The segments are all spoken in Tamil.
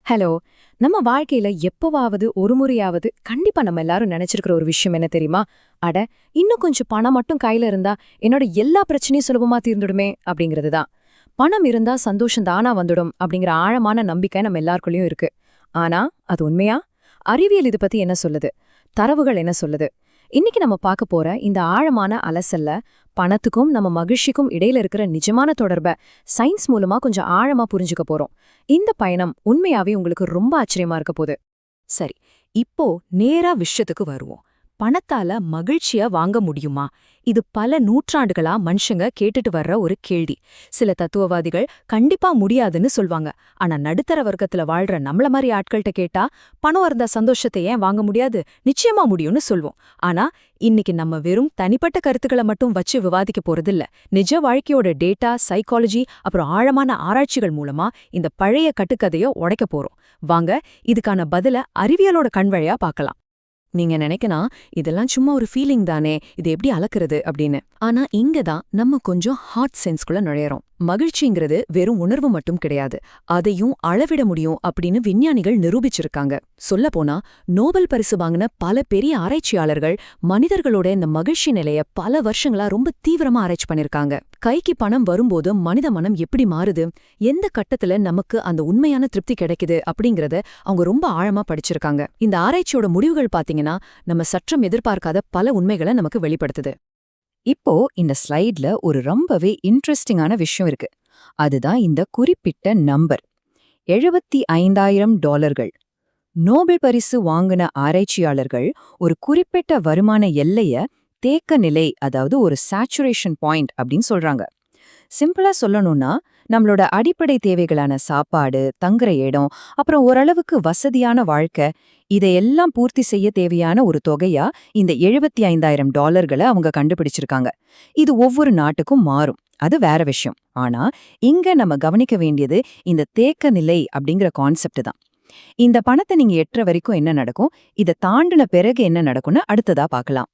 ஹலோ. நம்ம வாழ்க்கையில எப்பவாவது ஒரு முறையாவது கண்டிப்பா நம்ம எல்லாரும் நினைச்சிருக்கிற ஒரு விஷயம் என்ன தெரியுமா? அட, இன்னும் கொஞ்சம் பணம் மட்டும் கையில இருந்தா என்னோட எல்லா பிரச்சனையும் சுலபமா தீர்ந்துடுமே அப்படிங்கிறது தான். பணம் இருந்தா சந்தோஷம் தானா வந்துடும் அப்படிங்கிற ஆழமான நம்பிக்கை நம்ம எல்லாருக்குள்ளயும் இருக்கு. ஆனா அது உண்மையா? அறிவியல் இது பத்தி என்ன சொல்லுது? தரவுகள் என்ன சொல்லுது? இன்னைக்கு நம்ம பார்க்க போற இந்த ஆழமான அலசல்ல பணத்துக்கும் நம்ம மகிழ்ச்சிக்கும் இடையில இருக்கிற நிஜமான தொடர்பை சயின்ஸ் மூலமா கொஞ்சம் ஆழமா புரிஞ்சுக்க போறோம். இந்த பயணம் உண்மையாவே உங்களுக்கு ரொம்ப ஆச்சரியமா இருக்க போகுது. சரி, இப்போ நேரா விஷயத்துக்கு வருவோம். பணத்தால மகிழ்ச்சிய வாங்க முடியுமா? இது பல நூற்றாண்டுகளா மனுஷங்க கேட்டுட்டு வர்ற ஒரு கேள்வி. சில தத்துவவாதிகள் கண்டிப்பா முடியாதுன்னு சொல்வாங்க. ஆனா நடுத்தர வர்க்கத்துல வாழ்ற நம்மள மாதிரி ஆட்கள்கிட்ட கேட்டா, பணம் இருந்தா சந்தோஷத்தை ஏன் வாங்க முடியாது? நிச்சயமா முடியும்னு சொல்வோம். ஆனா இன்னைக்கு நம்ம வெறும் தனிப்பட்ட கருத்துக்களை மட்டும் வச்சு விவாதிக்க போறதில்ல. நிஜ வாழ்க்கையோட டேட்டா, சைக்காலஜி அப்புறம் ஆழமான ஆராய்ச்சிகள் மூலமா இந்த பழைய கட்டுக்கதைய உடைக்க போறோம். வாங்க, இதுக்கான பதில அறிவியலோட கண்வழியா பார்க்கலாம். நீங்க நினைக்கனா இதெல்லாம் சும்மா ஒரு ஃபீலிங் தானே, இது எப்படி அளக்குறது அப்படின்னு. ஆனா இங்க தான் நம்ம கொஞ்சம் ஹார்ட் சென்ஸ்குள்ள நுழையறோம். மகிழ்ச்சிங்கிறது வெறும் உணர்வு மட்டும் கிடையாது, அதையும் அளவிட முடியும் அப்படின்னு விஞ்ஞானிகள் நிரூபிச்சிருக்காங்க. சொல்லப்போனா நோபல் பரிசு வாங்கின பல பெரிய ஆராய்ச்சியாளர்கள் மனிதர்களோட இந்த மகிழ்ச்சி நிலைய பல வருஷங்களா ரொம்ப தீவிரமா ஆராய்ச்சி பண்ணிருக்காங்க. கைக்கு பணம் வரும்போது மனித மனம் எப்படி மாறுது, எந்த கட்டத்துல நமக்கு அந்த உண்மையான திருப்தி கிடைக்குது அப்படிங்கறத அவங்க ரொம்ப ஆழமா படிச்சிருக்காங்க. இந்த ஆராய்ச்சியோட முடிவுகள் பாத்தீங்கன்னா நம்ம சற்றும் எதிர்பார்க்காத பல உண்மைகளை நமக்கு வெளிப்படுத்துது. இப்போ இந்த ஸ்லைட்ல ஒரு ரொம்பவே இன்ட்ரெஸ்டிங்கான விஷயம் இருக்கு. அதுதான் இந்த குறிப்பிட்ட நம்பர், $75,000. நோபல் பரிசு வாங்கின ஆராய்ச்சியாளர்கள் ஒரு குறிப்பிட்ட வருமான எல்லைய தேக்க நிலை, அதாவது ஒரு சேச்சுரேஷன் பாயிண்ட் அப்படின்னு சொல்றாங்க. சிம்பிளா சொல்லணும்னா, நம்மளோட அடிப்படை தேவைகளான சாப்பாடு, தங்குற இடம், அப்புறம் ஓரளவுக்கு வசதியான வாழ்க்கை, இதையெல்லாம் பூர்த்தி செய்ய தேவையான ஒரு தொகையா இந்த $75,000 அவங்க கண்டுபிடிச்சிருக்காங்க. இது ஒவ்வொரு நாட்டுக்கும் மாறும், அது வேற விஷயம். ஆனா இங்க நம்ம கவனிக்க வேண்டியது இந்த தேக்க நிலை அப்படிங்கிற கான்செப்ட் தான். இந்த பணத்தை நீங்க எட்டுற வரைக்கும் என்ன நடக்கும், இதை தாண்டின பிறகு என்ன நடக்கும்னு அடுத்ததா பார்க்கலாம்.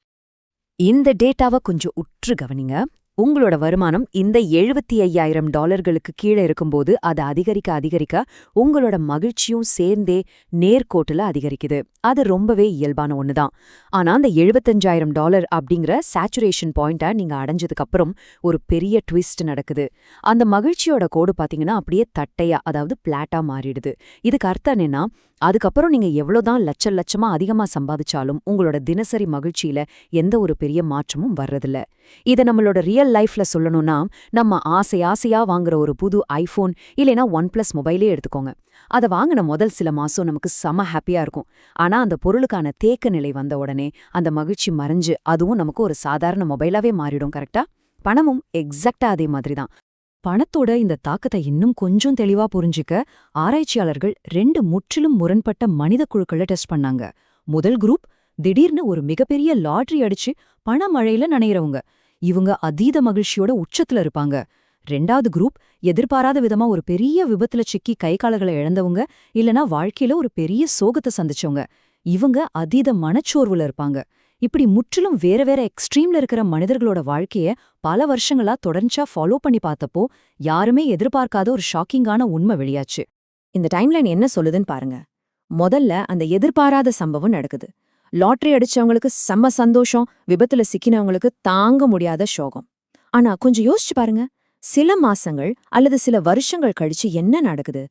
இந்த டேட்டாவை கொஞ்சம் உற்று கவனிங்க. உங்களோட வருமானம் இந்த $75,000 கீழே இருக்கும்போது அது அதிகரிக்க அதிகரிக்க உங்களோட மகிழ்ச்சியும் சேர்ந்தே நேர்கோட்டுல அதிகரிக்குது. அது ரொம்பவே இயல்பான ஒண்ணுதான். ஆனா அந்த $75,000 அப்படிங்கிற சேச்சுரேஷன் பாயிண்ட்டை நீங்க அடைஞ்சதுக்கு அப்புறம் ஒரு பெரிய ட்விஸ்ட் நடக்குது. அந்த மகிழ்ச்சியோட கோடு பாத்தீங்கன்னா அப்படியே தட்டையா, அதாவது பிளாட்டா மாறிடுது. இதுக்கு அர்த்தம் என்னன்னா, அதுக்கப்புறம் நீங்க எவ்வளவுதான் லட்சமா அதிகமா சம்பாதிச்சாலும் உங்களோட தினசரி மகிழ்ச்சியில எந்த ஒரு பெரிய மாற்றமும் வர்றதில்ல. இத நம்மளோட ரியல் லைஃப்ல சொல்லணும்னா, நம்ம ஆசையா வாங்குற ஒரு புது ஐபோன் இல்லைனா OnePlus மொபைலே எடுத்துக்கோங்க. அத வாங்கின முதல் சில மாசம் நமக்கு செம ஹாப்பியா இருக்கும். ஆனா அந்த பொருளுக்கான தேக்க நிலை வந்த உடனே அந்த மகிழ்ச்சி மறைஞ்சு அதுவும் நமக்கு ஒரு சாதாரண மொபைலாவே மாறிடும். கரெக்டா? பணமும் எக்ஸாக்டா அதே மாதிரி தான். பணத்தோட இந்த தாக்கத்தை இன்னும் கொஞ்சம் தெளிவா புரிஞ்சுக்க ஆராய்ச்சியாளர்கள் 2 முற்றிலும் முரண்பட்ட மனித குழுக்களை டெஸ்ட் பண்ணாங்க. முதல் குரூப் திடீர்னு ஒரு மிகப்பெரிய லாட்டரி அடிச்சு பண மழையில நனையறவங்க. இவங்க அதீத மகிழ்ச்சியோட உச்சத்துல இருப்பாங்க. 2வது குரூப் எதிர்பாராத விதமா ஒரு பெரிய விபத்துல சிக்கி கை கால்களை இழந்தவங்க, இல்லனா வாழ்க்கையில ஒரு பெரிய சோகத்தை சந்திச்சவங்க. இவங்க அதீத மனச்சோர்வுல இருப்பாங்க. இப்படி முற்றிலும் வேற வேற எக்ஸ்ட்ரீம்ல இருக்கிற மனிதர்களோட வாழ்க்கைய பல வருஷங்களா தொடர்ச்சியா ஃபாலோ பண்ணி பார்த்தப்போ யாருமே எதிர்பார்க்காத ஒரு ஷாக்கிங்கான உண்மை வெளியாச்சு. இந்த டைம்லைன் என்ன சொல்லுதுன்னு பாருங்க. முதல்ல அந்த எதிர்பாராத சம்பவம் நடக்குது. லாட்டரி அடிச்சவங்களுக்கு செம்ம சந்தோஷம், விபத்துல சிக்கினவங்களுக்கு தாங்க முடியாத சோகம். ஆனா கொஞ்சம் யோசிச்சு பாருங்க, சில மாசங்கள் அல்லது சில வருஷங்கள் கழிச்சு என்ன நடக்குது?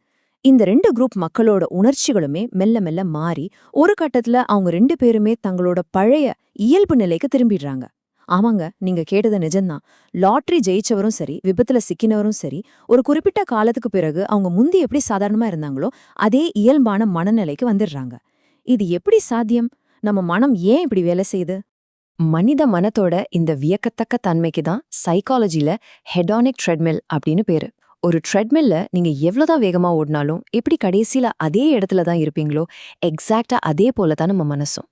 இந்த 2 குரூப் மக்களோட உணர்ச்சிகளுமே மெல்ல மெல்ல மாறி ஒரு கட்டத்துல அவங்க 2 பேருமே தங்களோட பழைய இயல்பு நிலைக்கு திரும்பிடுறாங்க. ஆமாங்க, நீங்க கேட்டது நிஜம்தான். லாட்டரி ஜெயிச்சவரும் சரி, விபத்துல சிக்கினவரும் சரி, ஒரு குறிப்பிட்ட காலத்துக்கு பிறகு அவங்க முந்தி எப்படி சாதாரணமா இருந்தாங்களோ அதே இயல்பான மனநிலைக்கு வந்துடுறாங்க. இது எப்படி சாத்தியம்? நம்ம மனம் ஏன் இப்படி வேலை செய்யுது? மனித மனத்தோட இந்த வியக்கத்தக்க தன்மைக்கு தான் சைக்காலஜில ஹெடானிக் ட்ரெட்மில் அப்படின்னு பேரு. ஒரு ட்ரெட்மில்ல நீங்க எவ்வளவுதான் வேகமா ஓடினாலும் எப்படி கடைசியில அதே இடத்துல தான் இருப்பீங்களோ, எக்ஸாக்டா அதே போல தான் நம்ம மனசும்.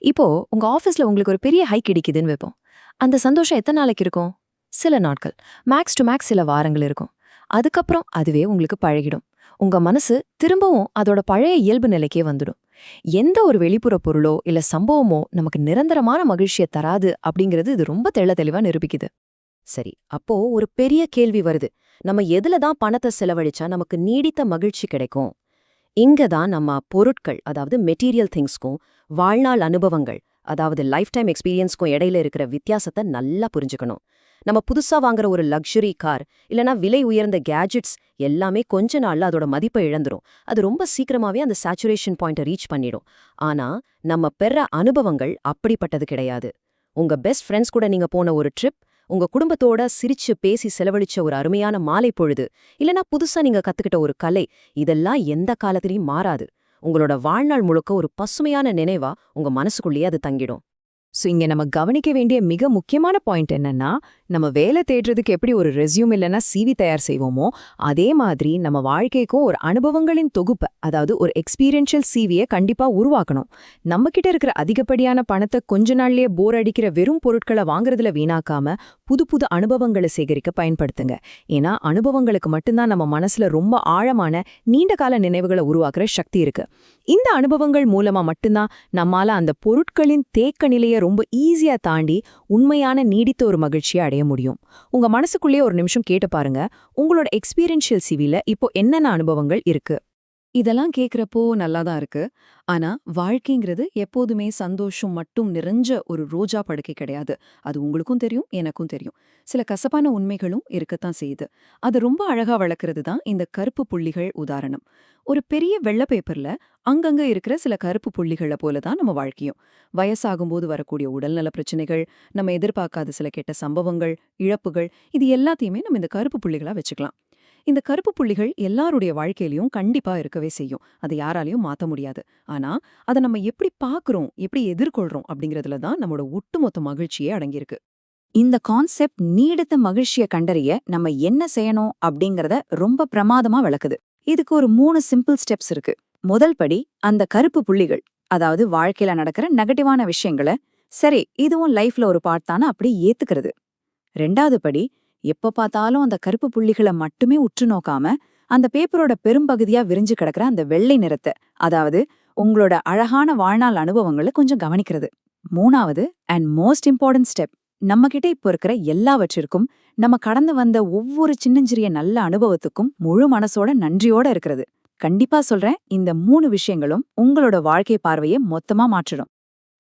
இப்போ உங்க ஆஃபீஸ்ல உங்களுக்கு ஒரு பெரிய ஹைக் கிடைக்குதுன்னு வைப்போம். அந்த சந்தோஷம் எத்தனை நாளைக்கு இருக்கும்? சில நாட்கள், மேக்ஸ் டு மேக்ஸ் சில வாரங்கள் இருக்கும். அதுக்கப்புறம் அதுவே உங்களுக்கு பழகிடும். உங்க மனசு திரும்பவும் அதோட பழைய இயல்பு நிலைக்கே வந்துடும். எந்த ஒரு வெளிப்புற பொருளோ இல்ல சம்பவமோ நமக்கு நிரந்தரமான மகிழ்ச்சியை தராது அப்படிங்கிறது இது ரொம்ப தெளிவா நிரூபிக்குது. சரி, அப்போ ஒரு பெரிய கேள்வி வருது. நம்ம எதுல தான் பணத்தை செலவழிச்சா நமக்கு நீடித்த மகிழ்ச்சி கிடைக்கும்? இங்க தான் நம்ம பொருட்கள், அதாவது மெட்டீரியல் திங்ஸ்க்கும் வாழ்நாள் அனுபவங்கள், அதாவது லைஃப் டைம் எக்ஸ்பீரியன்ஸ்க்கும் இடையில இருக்கிற வித்தியாசத்தை நல்லா புரிஞ்சுக்கணும். நம்ம புதுசா வாங்குற ஒரு லக்ஸுரி கார் இல்லனா விலை உயர்ந்த கேஜெட்ஸ் எல்லாமே கொஞ்ச நாள்ல அதோட மதிப்பை இழந்துரும். அது ரொம்ப சீக்கிரமாவே அந்த சேச்சுரேஷன் பாயிண்ட்டை ரீச் பண்ணிடும். ஆனா நம்ம பெற அனுபவங்கள் அப்படிப்பட்டது கிடையாது. உங்க பெஸ்ட் ஃப்ரெண்ட்ஸ் கூட நீங்க போன ஒரு ட்ரிப், உங்க குடும்பத்தோட சிரிச்சு பேசி செலவழிச்ச ஒரு அருமையான மாலை பொழுது, இல்லனா புதுசா நீங்க கத்துக்கிட்ட ஒரு கலை, இதெல்லாம் எந்த காலத்திலயும் மாறாது. உங்களோட வாழ்நாள் முழுக்க ஒரு பசுமையான நினைவா உங்க மனசுக்குள்ளேயே அது தங்கிடும். ஸோ இங்க நம்ம கவனிக்க வேண்டிய மிக முக்கியமான பாயிண்ட் என்னன்னா, நம்ம வேலை தேடுறதுக்கு எப்படி ஒரு ரெஸ்யூம் இல்லைன்னா சிவி தயார் செய்வோமோ, அதே மாதிரி நம்ம வாழ்க்கைக்கும் ஒரு அனுபவங்களின் தொகுப்பு, அதாவது ஒரு எக்ஸ்பீரியன்ஷியல் சிவியை கண்டிப்பா உருவாக்கணும். நம்ம கிட்ட இருக்கிற அதிகப்படியான பணத்தை கொஞ்ச நாள்லயே போர் அடிக்கிற வெறும் பொருட்களை வாங்குறதுல வீணாக்காம புது புது அனுபவங்களை சேகரிக்க பயன்படுத்துங்க. ஏன்னா அனுபவங்களுக்கு மட்டும்தான் நம்ம மனசுல ரொம்ப ஆழமான நீண்ட கால நினைவுகளை உருவாக்குற சக்தி இருக்கு. இந்த அனுபவங்கள் மூலமா மட்டும்தான் நம்மால அந்த பொருட்களின் தேக்க நிலையை ரொம்ப ஈஸியா தாண்டி உண்மையான நீடித்த ஒரு மகிழ்ச்சியை அடைய முடியும். உங்க மனசுக்குள்ளேயே ஒரு நிமிஷம் கேட்டு பாருங்க, உங்களோட எக்ஸ்பீரியன்ஷியல் சிவில இப்போ என்னென்ன அனுபவங்கள் இருக்கு? இதெல்லாம் கேக்குறப்போ நல்லாதான் இருக்கு. ஆனா வாழ்க்கைங்கிறது எப்போதுமே சந்தோஷம் மட்டும் நிறைஞ்ச ஒரு ரோஜா படுக்கை கிடையாது. அது உங்களுக்கும் தெரியும், எனக்கும் தெரியும். சில கசப்பான உண்மைகளும் இருக்கத்தான் செய்யுது. அது ரொம்ப அழகா வளர்க்கறது தான் இந்த கருப்பு புள்ளிகள் உதாரணம். ஒரு பெரிய வெள்ளை பேப்பர்ல அங்கங்க இருக்கிற சில கருப்பு புள்ளிகளை போல தான் நம்ம வாழ்க்கையும். வயசாகும்போது வரக்கூடிய உடல்நல பிரச்சனைகள், நம்ம எதிர்பார்க்காத சில கெட்ட சம்பவங்கள், இழப்புகள், இது எல்லாத்தையுமே நம்ம இந்த கருப்பு புள்ளிகளா வச்சுக்கலாம். இந்த கருப்பு புள்ளிகள் எல்லாருடைய வாழ்க்கையிலயும் கண்டிப்பா இருக்கவே செய்யும். அதை யாராலையும் மாத்த முடியாது. ஆனா அதை நம்ம எப்படி பார்க்கறோம், எப்படி எதிர்கொள்றோம் அப்படிங்கறதுல தான் நம்மளோட ஒட்டுமொத்த மகிழ்ச்சியே அடங்கியிருக்கு. இந்த கான்செப்ட் நீடித்த மகிழ்ச்சிய கண்டறிய நம்ம என்ன செய்யணும் அப்படிங்கறத ரொம்ப பிரமாதமா விளக்குது. இதுக்கு ஒரு 3 சிம்பிள் ஸ்டெப்ஸ் இருக்கு. முதல் படி, அந்த கருப்பு புள்ளிகள், அதாவது வாழ்க்கையில நடக்கிற நெகட்டிவான விஷயங்களை, சரி இதுவும் லைஃப்ல ஒரு பார்ட் தானே அப்படி ஏத்துக்கிறது. 2வது படி, எப்ப பார்த்தாலும் அந்த கருப்பு புள்ளிகளை மட்டுமே உற்று நோக்காம அந்த பேப்பரோட பெரும்பகுதியா விரிஞ்சு கிடக்கிற அந்த வெள்ளை நிறத்தை, அதாவது உங்களோட அழகான வாழ்நாள் அனுபவங்களை கொஞ்சம் கவனிக்கிறது. 3வது அண்ட் மோஸ்ட் இம்பார்ட்டன்ட் ஸ்டெப், நம்ம கிட்ட இப்போ இருக்கிற எல்லாவற்றிற்கும், நம்ம கடந்து வந்த ஒவ்வொரு சின்னஞ்சிறிய நல்ல அனுபவத்துக்கும் முழு மனசோட நன்றியோட இருக்கிறது. கண்டிப்பா சொல்றேன், இந்த 3 விஷயங்களும் உங்களோட வாழ்க்கை பார்வையை மொத்தமா மாற்றிடும்.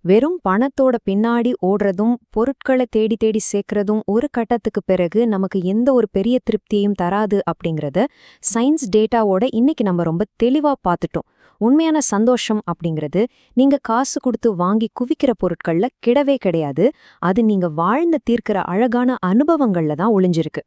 வெறும் பணத்தோட பின்னாடி ஓடுறதும் பொருட்களை தேடி தேடி சேர்க்கறதும் ஒரு கட்டத்துக்கு பிறகு நமக்கு எந்த ஒரு பெரிய திருப்தியையும் தராது அப்படிங்கறத சயின்ஸ் டேட்டாவோட இன்னைக்கு நம்ம ரொம்ப தெளிவா பார்த்துட்டோம். உண்மையான சந்தோஷம் அப்படிங்கிறது நீங்க காசு கொடுத்து வாங்கி குவிக்கிற பொருட்கள்ல கிடையாது. அது நீங்க வாழ்ந்து தீர்க்கிற அழகான அனுபவங்கள்ல தான் ஒளிஞ்சிருக்கு.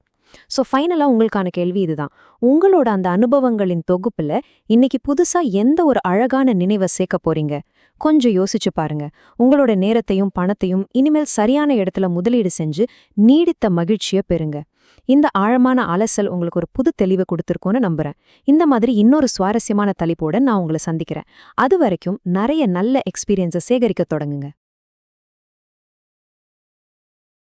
ஸோ ஃபைனலா உங்களுக்கான கேள்வி இதுதான். உங்களோட அந்த அனுபவங்களின் தொகுப்புல இன்னைக்கு புதுசா எந்த ஒரு அழகான நினைவை சேர்க்க போறீங்க? கொஞ்சம் யோசிச்சு பாருங்க. உங்களோட நேரத்தையும் பணத்தையும் இனிமேல் சரியான இடத்துல முதலீடு செஞ்சு நீடித்த மகிழ்ச்சியை பெறுங்க. இந்த ஆழமான அலசல் உங்களுக்கு ஒரு புது தெளிவை கொடுத்துருக்கோன்னு நம்புறேன். இந்த மாதிரி இன்னொரு சுவாரஸ்யமான தலைப்போட நான் உங்களை சந்திக்கிறேன். அது வரைக்கும் நிறைய நல்ல எக்ஸ்பீரியன்ஸை சேகரிக்க தொடங்குங்க.